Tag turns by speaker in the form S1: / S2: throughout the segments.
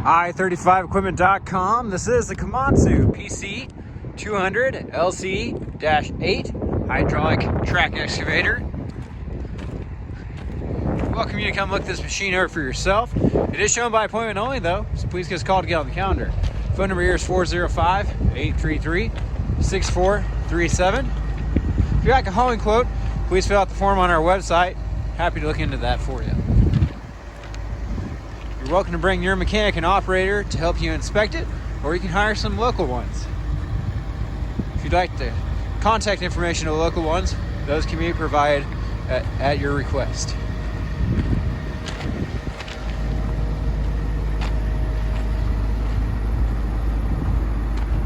S1: i35equipment.com. This is the Komatsu PC200LC-8 hydraulic track excavator. Welcome you to come look this machine over for yourself. It is shown by appointment only though, so please give us a call to get on the calendar. Phone number here is 405-833-6437. If you'd like a hauling quote, please fill out the form on our website. Happy to look into that for you. You're welcome to bring your mechanic and operator to help you inspect it, or you can hire some local ones. If you'd like the contact information of the local ones, those can be provided at your request.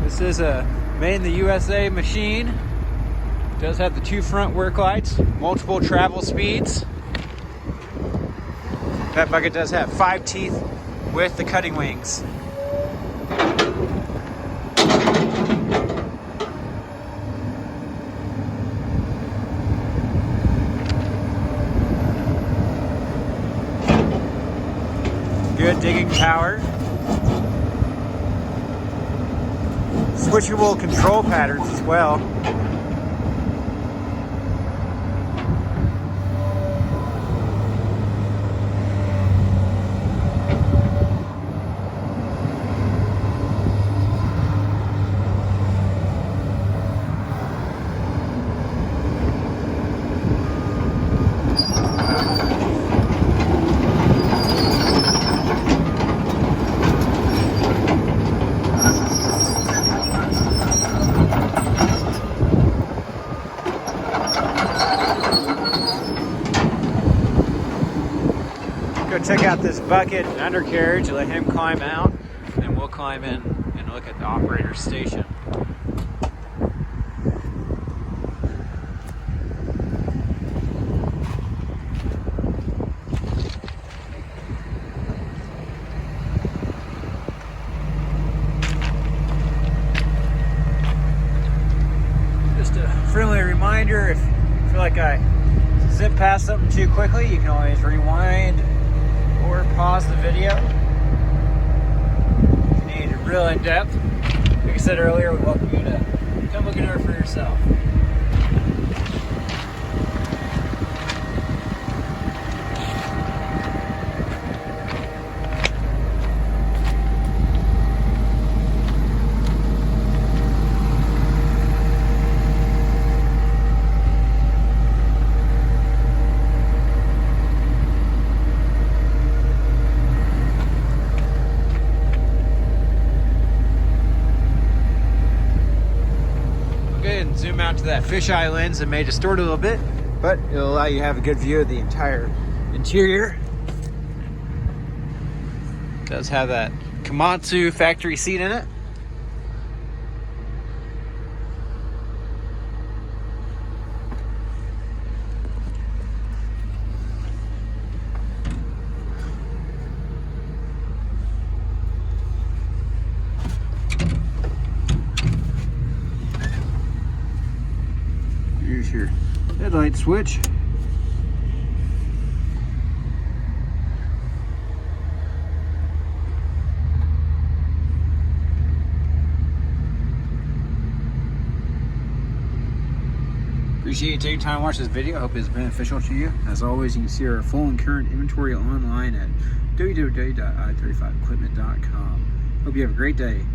S1: This is a made in the USA machine. It does have the two front work lights, multiple travel speeds. That bucket does have 5 teeth with the cutting wings. Good digging power. Switchable control patterns as well. Go check out this bucket and undercarriage, let him climb out, and then we'll climb in and look at the operator's station. Just a friendly reminder, if you feel like I zip past something too quickly, you can always rewind or pause the video. If you need real in-depth, like I said earlier, we welcome you to come look at her for yourself. And zoom out to that fisheye lens. It may distort a little bit, but it'll allow you to have a good view of the entire interior. It does have that Komatsu factory seat in it. Here's your headlight switch. Appreciate you taking time to watch this video. I hope it's beneficial to you. As always, you can see our full and current inventory online at www.i35equipment.com. Hope you have a great day.